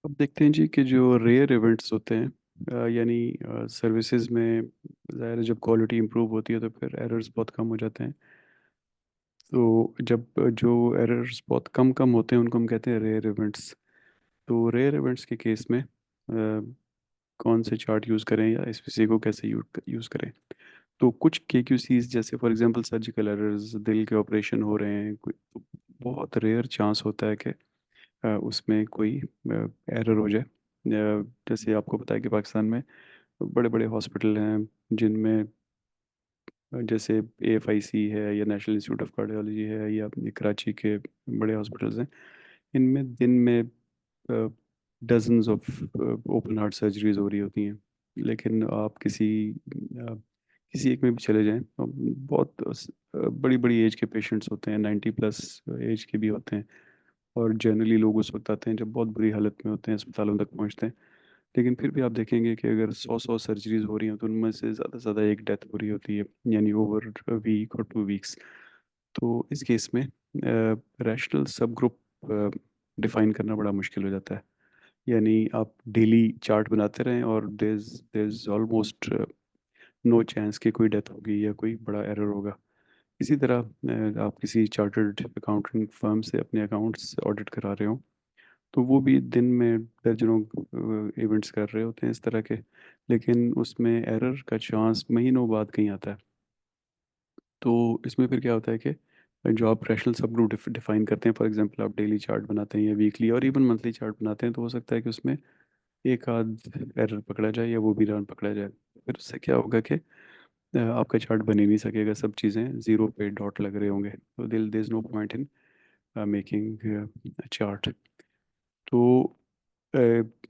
अब देखते हैं जी कि जो रेयर इवेंट्स होते हैं यानी सर्विसेज में ज़ाहिर है जब क्वालिटी इंप्रूव होती है तो फिर एरर्स बहुत कम हो जाते हैं। तो जब जो एरर्स बहुत कम कम होते हैं उनको हम कहते हैं रेयर इवेंट्स। तो रेयर इवेंट्स के केस में कौन से चार्ट यूज़ करें या एसपीसी को कैसे यूज़ करें। तो कुछ केक्यूसीज जैसे फॉर एग्जांपल सर्जिकल एरर्स, दिल के ऑपरेशन हो रहे हैं कोई, तो बहुत रेयर चांस होता है कि उसमें कोई एरर हो जाए। जैसे आपको पता है कि पाकिस्तान में बड़े बड़े हॉस्पिटल हैं जिनमें जैसे एएफआईसी है या नेशनल इंस्टीट्यूट ऑफ कार्डियोलॉजी है या अपने कराची के बड़े हॉस्पिटल्स हैं। इनमें दिन में dozens of open heart surgeries हो रही होती हैं। लेकिन आप किसी एक में भी चले जाएं तो बहुत बड़ी बड़ी एज के पेशेंट्स होते हैं, 90+ एज के भी होते हैं। और जनरली लोग उस वक्त आते हैं जब बहुत बुरी हालत में होते हैं, अस्पतालों तक पहुंचते हैं। लेकिन फिर भी आप देखेंगे कि अगर 100 सर्जरीज हो रही हैं तो उनमें से ज़्यादा से ज़्यादा एक डेथ हो रही होती है, यानी ओवर वीक और 2 वीक्स। तो इस केस में रैशनल सब ग्रुप डिफाइन करना बड़ा मुश्किल हो जाता है। यानी आप डेली चार्ट बनाते रहें और there is almost no chance कि कोई डेथ होगी या कोई बड़ा एरर होगा। इसी तरह आप किसी चार्टर्ड अकाउंटिंग फर्म से अपने अकाउंट्स ऑडिट करा रहे हो तो वो भी दिन में दर्जनों इवेंट्स कर रहे होते हैं इस तरह के। लेकिन उसमें एरर का चांस महीनों बाद कहीं आता है। तो इसमें फिर क्या होता है कि जो आप रैशनल सब ग्रुप डिफाइन करते हैं, फॉर एग्जांपल आप डेली चार्ट बनाते हैं या वीकली और इवन मंथली चार्ट बनाते हैं, तो हो सकता है कि उसमें एक आध एरर पकड़ा जाए या वो भी रन पकड़ा जाए। फिर उससे क्या होगा कि आपका चार्ट बन ही नहीं सकेगा, सब चीज़ें ज़ीरो पे डॉट लग रहे होंगे, तो there is no point in making chart. तो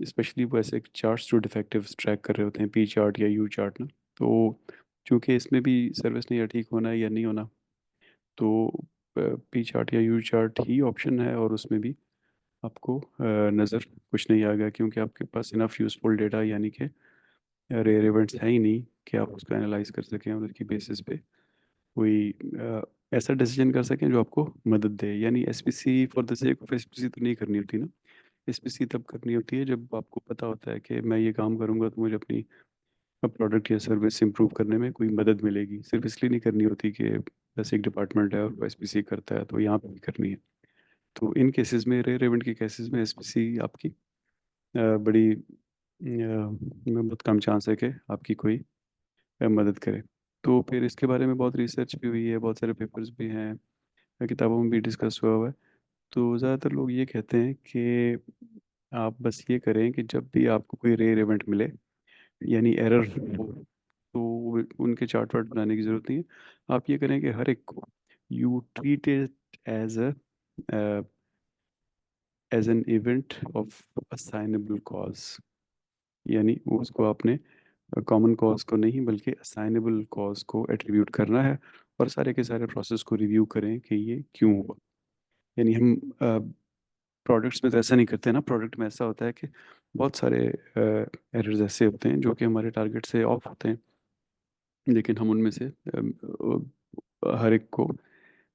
स्पेशली वो ऐसे चार्ट्स जो डिफेक्टिव ट्रैक कर रहे होते हैं, पी चार्ट या यू चार्ट ना, तो चूंकि इसमें भी सर्विस नहीं या ठीक होना है या नहीं होना, तो पी चार्ट या यू चार्ट ही ऑप्शन है। और उसमें भी आपको नज़र कुछ नहीं आएगा क्योंकि आपके पास इनफ यूजफुल डेटा यानी कि रेयर इवेंट्स है ही नहीं कि आप उसको एनालाइज कर सकें और उसकी बेसिस पे कोई ऐसा डिसीजन कर सकें जो आपको मदद दे। यानी SPC for the sake of SPC तो नहीं करनी होती ना। एसपीसी तब करनी होती है जब आपको पता होता है कि मैं ये काम करूंगा तो मुझे अपनी प्रोडक्ट या सर्विस इंप्रूव करने में कोई मदद मिलेगी। सिर्फ इसलिए नहीं करनी होती कि बस एक डिपार्टमेंट है और वो एसपीसी करता है तो यहाँ पे भी करनी है। तो इन केसेस में, रेयर इवेंट के केसेस में, एसपीसी आपकी बड़ी बहुत कम चांस है कि आपकी कोई मदद करे। तो फिर इसके बारे में बहुत रिसर्च भी हुई है, बहुत सारे पेपर्स भी हैं, किताबों में भी डिस्कस हुआ है। तो ज़्यादातर लोग ये कहते हैं कि आप बस ये करें कि जब भी आपको कोई रेयर इवेंट मिले यानी एरर हो, तो उनके चार्ट वार्ट बनाने की ज़रूरत नहीं है। आप ये करें कि हर एक को you treat it as an event of assignable cause. यानी वो उसको आपने कॉमन कॉज को नहीं बल्कि असाइनेबल कॉज को एट्रीब्यूट करना है। और सारे के सारे प्रोसेस को रिव्यू करें कि ये क्यों हुआ। यानी हम प्रोडक्ट्स में तो ऐसा नहीं करते ना। प्रोडक्ट में ऐसा होता है कि बहुत सारे एरर्स ऐसे होते हैं जो कि हमारे टारगेट से ऑफ होते हैं, लेकिन हम उनमें से हर एक को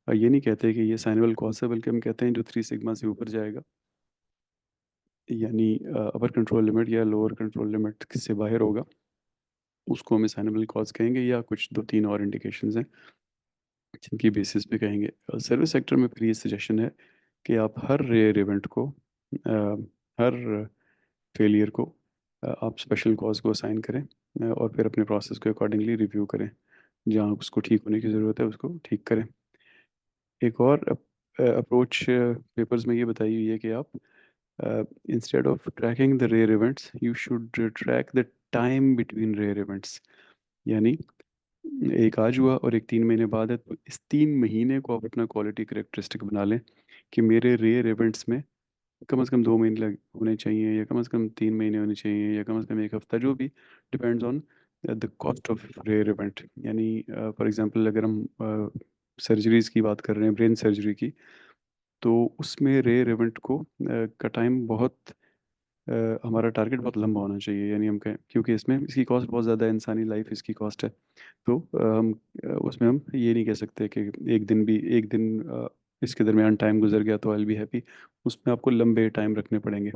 ये नहीं कहते कि ये साइनेबल कॉज है, बल्कि हम कहते हैं जो 3 सिग्मा से ऊपर जाएगा, यानी अपर कंट्रोल लिमिट या लोअर कंट्रोल लिमिट से बाहर होगा, उसको हम साइनेबल कॉज कहेंगे। या कुछ दो तीन और इंडिकेशंस हैं जिनकी बेसिस पे कहेंगे। सर्विस सेक्टर में फिर ये सजेशन है कि आप हर रेयर इवेंट को, हर फेलियर को आप स्पेशल कॉज को असाइन करें और फिर अपने प्रोसेस को अकॉर्डिंगली रिव्यू करें। जहाँ उसको ठीक होने की ज़रूरत है उसको ठीक करें। एक और अप्रोच पेपर्स में ये बताई हुई है कि आप instead of tracking the rare events you should track the time between rare events. यानी एक आज हुआ और एक 3 महीने बाद है, तो इस 3 महीने को आप अपना क्वालिटी करेक्टरिस्टिक बना लें कि मेरे रेयर इवेंट्स में कम से कम 2 महीने लग होने चाहिए, या कम से कम 3 महीने होने चाहिए, या कम से कम एक हफ्ता, जो भी depends on the cost of rare event. यानी फॉर एग्जांपल अगर हम सर्जरीज की बात कर रहे हैं, ब्रेन सर्जरी की, तो उसमें रेयर इवेंट को का टाइम बहुत हमारा टारगेट बहुत लंबा होना चाहिए। यानी हम कहें क्योंकि इसमें इसकी कॉस्ट बहुत ज़्यादा है, इंसानी लाइफ इसकी कॉस्ट है। तो हम उसमें हम ये नहीं कह सकते कि एक दिन इसके दरमियान टाइम गुजर गया तो आई बी हैप्पी। उसमें आपको लंबे टाइम रखने पड़ेंगे।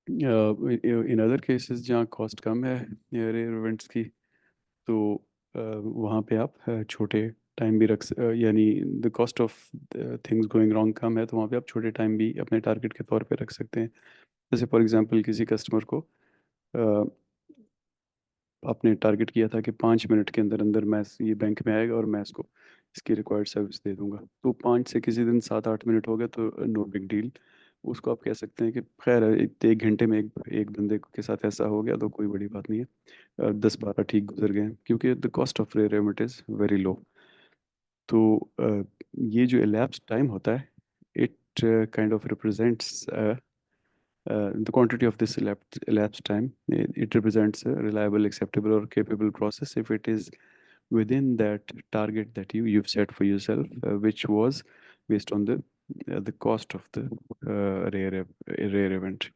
इन अदर केसेस जहाँ कॉस्ट कम है रेयर इवेंट्स की, तो वहाँ पे आप छोटे टाइम भी यानी the cost of things going wrong कम है, तो वहाँ पे आप छोटे टाइम भी अपने टारगेट के तौर पे रख सकते हैं। जैसे फॉर एग्जांपल किसी कस्टमर को आपने टारगेट किया था कि 5 मिनट के अंदर अंदर ये बैंक में आएगा और मैं इसको इसकी रिक्वायर्ड सर्विस दे दूंगा, तो 5 से किसी दिन 7-8 मिनट हो गया तो नो बिग डील। उसको आप कह सकते हैं कि खैर एक घंटे में एक बंदे के साथ ऐसा हो गया तो कोई बड़ी बात नहीं है, 10-12 ठीक गुजर गए हैं, क्योंकि the cost of remit is very low. तो ये जो elapsed टाइम होता है, it kind of represents the quantity of this elapsed time. It represents a reliable, acceptable, or capable process if it is within that target that you've set for yourself, which was based on the cost of the rare event.